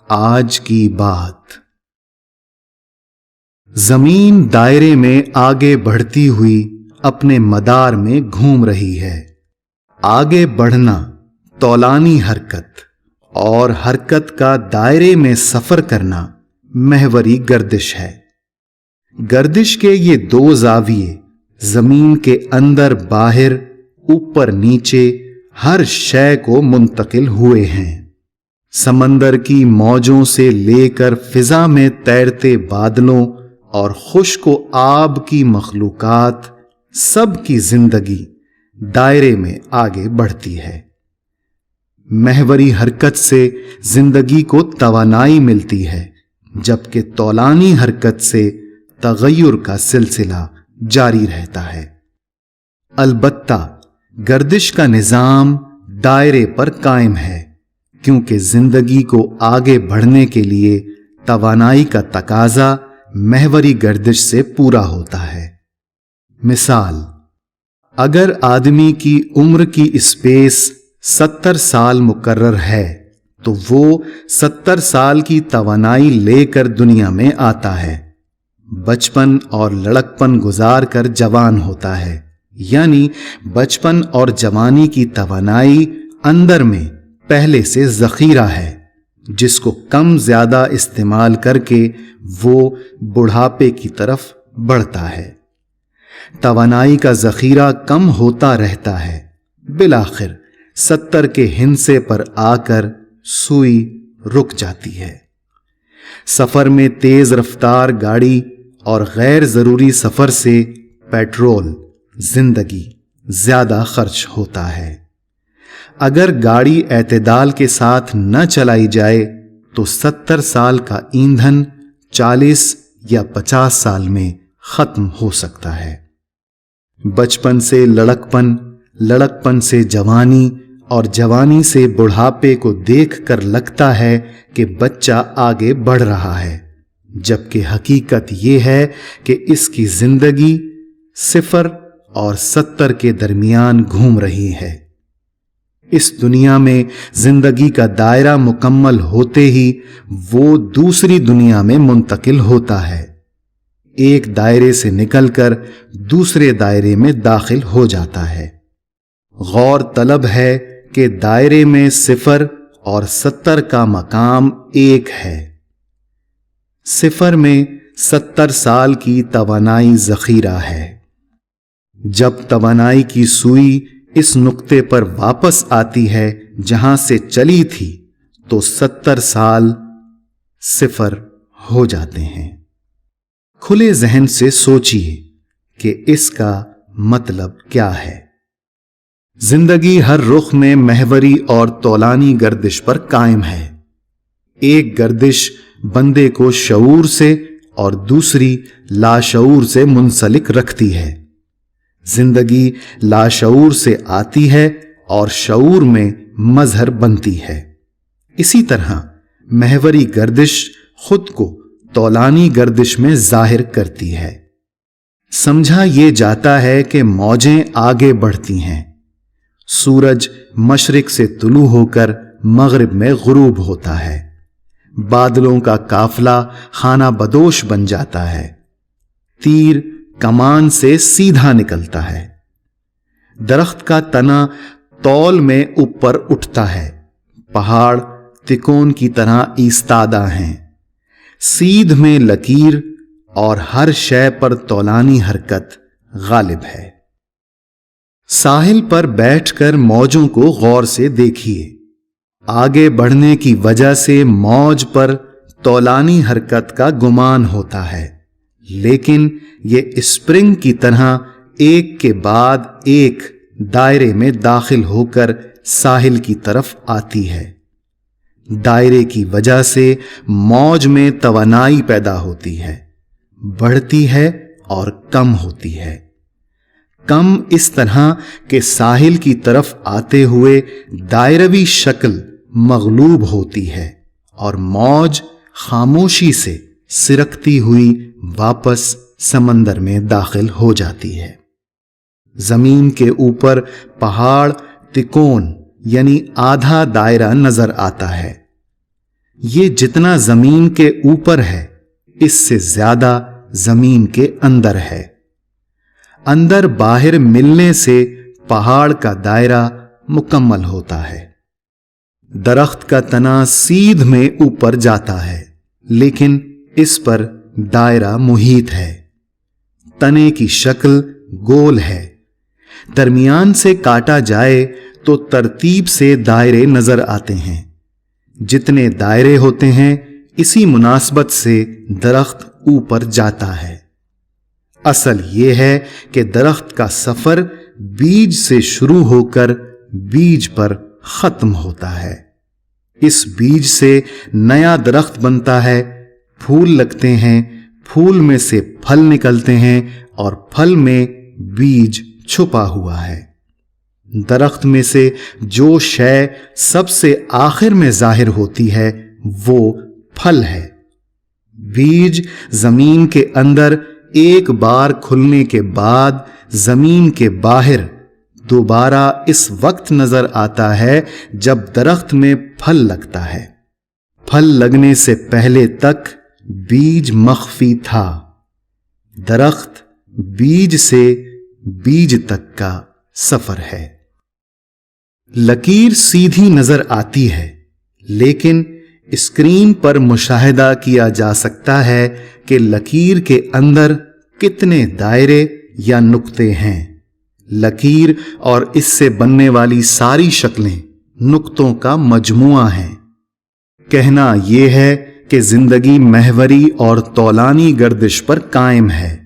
آج کی بات۔ زمین دائرے میں آگے بڑھتی ہوئی اپنے مدار میں گھوم رہی ہے۔ آگے بڑھنا طولانی حرکت اور حرکت کا دائرے میں سفر کرنا محوری گردش ہے۔ گردش کے یہ دو زاویے زمین کے اندر باہر، اوپر نیچے ہر شے کو منتقل ہوئے ہیں۔ سمندر کی موجوں سے لے کر فضا میں تیرتے بادلوں اور خشک و آب کی مخلوقات، سب کی زندگی دائرے میں آگے بڑھتی ہے۔ محوری حرکت سے زندگی کو توانائی ملتی ہے، جبکہ طولانی حرکت سے تغیر کا سلسلہ جاری رہتا ہے۔ البتہ گردش کا نظام دائرے پر قائم ہے، کیونکہ زندگی کو آگے بڑھنے کے لیے توانائی کا تقاضا محوری گردش سے پورا ہوتا ہے۔ مثال، اگر آدمی کی عمر کی اسپیس 70 سال مقرر ہے تو وہ 70 سال کی توانائی لے کر دنیا میں آتا ہے۔ بچپن اور لڑکپن گزار کر جوان ہوتا ہے، یعنی بچپن اور جوانی کی توانائی اندر میں پہلے سے ذخیرہ ہے، جس کو کم زیادہ استعمال کر کے وہ بڑھاپے کی طرف بڑھتا ہے۔ توانائی کا ذخیرہ کم ہوتا رہتا ہے، بالآخر 70 کے ہندسے پر آ کر سوئی رک جاتی ہے۔ سفر میں تیز رفتار گاڑی اور غیر ضروری سفر سے پیٹرول، زندگی زیادہ خرچ ہوتا ہے۔ اگر گاڑی اعتدال کے ساتھ نہ چلائی جائے تو 70 سال کا ایندھن 40 یا 50 سال میں ختم ہو سکتا ہے۔ بچپن سے لڑکپن، لڑکپن سے جوانی اور جوانی سے بڑھاپے کو دیکھ کر لگتا ہے کہ بچہ آگے بڑھ رہا ہے، جبکہ حقیقت یہ ہے کہ اس کی زندگی 0 اور 70 کے درمیان گھوم رہی ہے۔ اس دنیا میں زندگی کا دائرہ مکمل ہوتے ہی وہ دوسری دنیا میں منتقل ہوتا ہے، ایک دائرے سے نکل کر دوسرے دائرے میں داخل ہو جاتا ہے۔ غور طلب ہے کہ دائرے میں 0 اور 70 کا مقام ایک ہے۔ 0 میں 70 سال کی توانائی ذخیرہ ہے۔ جب توانائی کی سوئی اس نقطے پر واپس آتی ہے جہاں سے چلی تھی تو 70 سال 0 ہو جاتے ہیں۔ کھلے ذہن سے سوچیے کہ اس کا مطلب کیا ہے۔ زندگی ہر رخ میں محوری اور طولانی گردش پر قائم ہے۔ ایک گردش بندے کو شعور سے اور دوسری لاشعور سے منسلک رکھتی ہے۔ زندگی لاشعور سے آتی ہے اور شعور میں مظہر بنتی ہے۔ اسی طرح محوری گردش خود کو طولانی گردش میں ظاہر کرتی ہے۔ سمجھا یہ جاتا ہے کہ موجیں آگے بڑھتی ہیں۔ سورج مشرق سے طلوع ہو کر مغرب میں غروب ہوتا ہے۔ بادلوں کا قافلہ خانہ بدوش بن جاتا ہے۔ تیر کمان سے سیدھا نکلتا ہے۔ درخت کا تنا طول میں اوپر اٹھتا ہے۔ پہاڑ تکون کی طرح ایستادہ ہیں۔ سیدھ میں لکیر اور ہر شے پر طولانی حرکت غالب ہے۔ ساحل پر بیٹھ کر موجوں کو غور سے دیکھیے۔ آگے بڑھنے کی وجہ سے موج پر طولانی حرکت کا گمان ہوتا ہے، لیکن یہ اسپرنگ کی طرح ایک کے بعد ایک دائرے میں داخل ہو کر ساحل کی طرف آتی ہے۔ دائرے کی وجہ سے موج میں توانائی پیدا ہوتی ہے، بڑھتی ہے اور کم ہوتی ہے۔ کم اس طرح کہ ساحل کی طرف آتے ہوئے دائروی شکل مغلوب ہوتی ہے اور موج خاموشی سے سرکتی ہوئی واپس سمندر میں داخل ہو جاتی ہے۔ زمین کے اوپر پہاڑ تکون یعنی آدھا دائرہ نظر آتا ہے۔ یہ جتنا زمین کے اوپر ہے اس سے زیادہ زمین کے اندر ہے۔ اندر باہر ملنے سے پہاڑ کا دائرہ مکمل ہوتا ہے۔ درخت کا تنا سیدھ میں اوپر جاتا ہے لیکن اس پر دائرہ محیط ہے۔ تنے کی شکل گول ہے، درمیان سے کاٹا جائے تو ترتیب سے دائرے نظر آتے ہیں۔ جتنے دائرے ہوتے ہیں اسی مناسبت سے درخت اوپر جاتا ہے۔ اصل یہ ہے کہ درخت کا سفر بیج سے شروع ہو کر بیج پر ختم ہوتا ہے۔ اس بیج سے نیا درخت بنتا ہے، پھول لگتے ہیں، پھول میں سے پھل نکلتے ہیں اور پھل میں بیج چھپا ہوا ہے۔ درخت میں سے جو شے سب سے آخر میں ظاہر ہوتی ہے وہ پھل ہے۔ بیج زمین کے اندر ایک بار کھلنے کے بعد زمین کے باہر دوبارہ اس وقت نظر آتا ہے جب درخت میں پھل لگتا ہے۔ پھل لگنے سے پہلے تک بیج مخفی تھا۔ درخت بیج سے بیج تک کا سفر ہے۔ لکیر سیدھی نظر آتی ہے لیکن اسکرین پر مشاہدہ کیا جا سکتا ہے کہ لکیر کے اندر کتنے دائرے یا نقطے ہیں۔ لکیر اور اس سے بننے والی ساری شکلیں نقطوں کا مجموعہ ہیں۔ کہنا یہ ہے کہ زندگی محوری اور طولانی گردش پر قائم ہے۔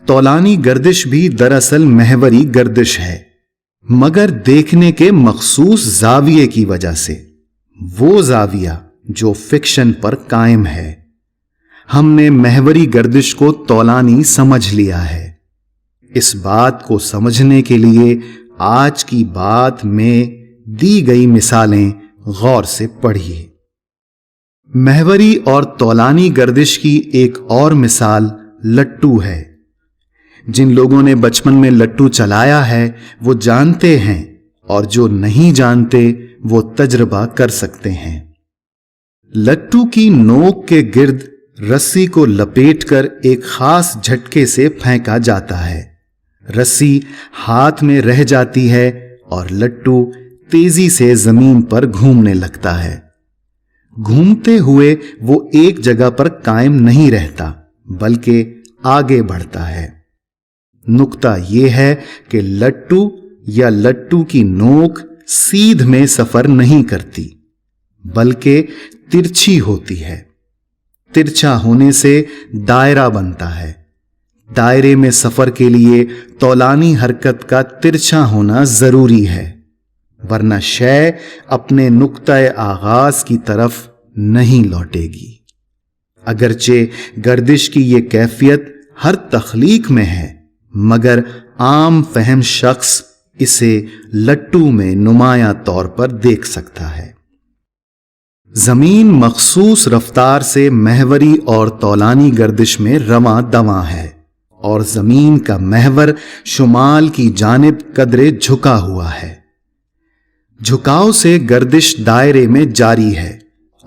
طولانی گردش بھی دراصل محوری گردش ہے، مگر دیکھنے کے مخصوص زاویے کی وجہ سے، وہ زاویہ جو فکشن پر قائم ہے۔ ہم نے محوری گردش کو طولانی سمجھ لیا ہے۔ اس بات کو سمجھنے کے لیے آج کی بات میں دی گئی مثالیں غور سے پڑھیے۔ محوری اور طولانی گردش کی ایک اور مثال لٹو ہے۔ جن لوگوں نے بچپن میں لٹو چلایا ہے وہ جانتے ہیں، اور جو نہیں جانتے وہ تجربہ کر سکتے ہیں۔ لٹو کی نوک کے گرد رسی کو لپیٹ کر ایک خاص جھٹکے سے پھینکا جاتا ہے۔ رسی ہاتھ میں رہ جاتی ہے اور لٹو تیزی سے زمین پر گھومنے لگتا ہے۔ گھومتے ہوئے وہ ایک جگہ پر قائم نہیں رہتا بلکہ آگے بڑھتا ہے۔ نقطہ یہ ہے کہ لٹو یا لٹو کی نوک سیدھ میں سفر نہیں کرتی بلکہ ترچھی ہوتی ہے۔ ترچھا ہونے سے دائرہ بنتا ہے۔ دائرے میں سفر کے لیے طولانی حرکت کا ترچھا ہونا ضروری ہے، ورنہ شے اپنے نقطۂ آغاز کی طرف نہیں لوٹے گی۔ اگرچہ گردش کی یہ کیفیت ہر تخلیق میں ہے، مگر عام فہم شخص اسے لٹو میں نمایاں طور پر دیکھ سکتا ہے۔ زمین مخصوص رفتار سے محوری اور طولانی گردش میں رواں دواں ہے، اور زمین کا محور شمال کی جانب قدرے جھکا ہوا ہے۔ جھکاؤ سے گردش دائرے میں جاری ہے،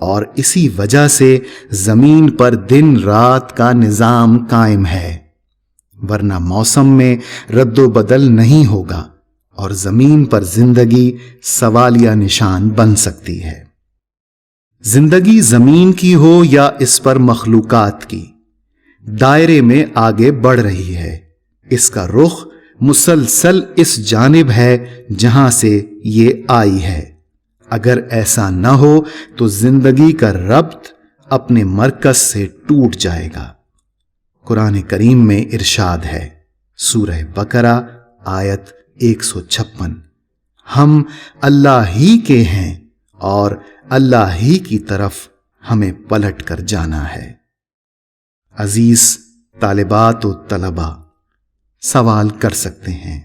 اور اسی وجہ سے زمین پر دن رات کا نظام قائم ہے، ورنہ موسم میں رد و بدل نہیں ہوگا اور زمین پر زندگی سوالیہ نشان بن سکتی ہے۔ زندگی زمین کی ہو یا اس پر مخلوقات کی، دائرے میں آگے بڑھ رہی ہے۔ اس کا رخ مسلسل اس جانب ہے جہاں سے یہ آئی ہے۔ اگر ایسا نہ ہو تو زندگی کا ربط اپنے مرکز سے ٹوٹ جائے گا۔ قرآن کریم میں ارشاد ہے، سورہ بقرہ آیت 156، ہم اللہ ہی کے ہیں اور اللہ ہی کی طرف ہمیں پلٹ کر جانا ہے۔ عزیز طالبات و طلباء، سوال کر سکتے ہیں۔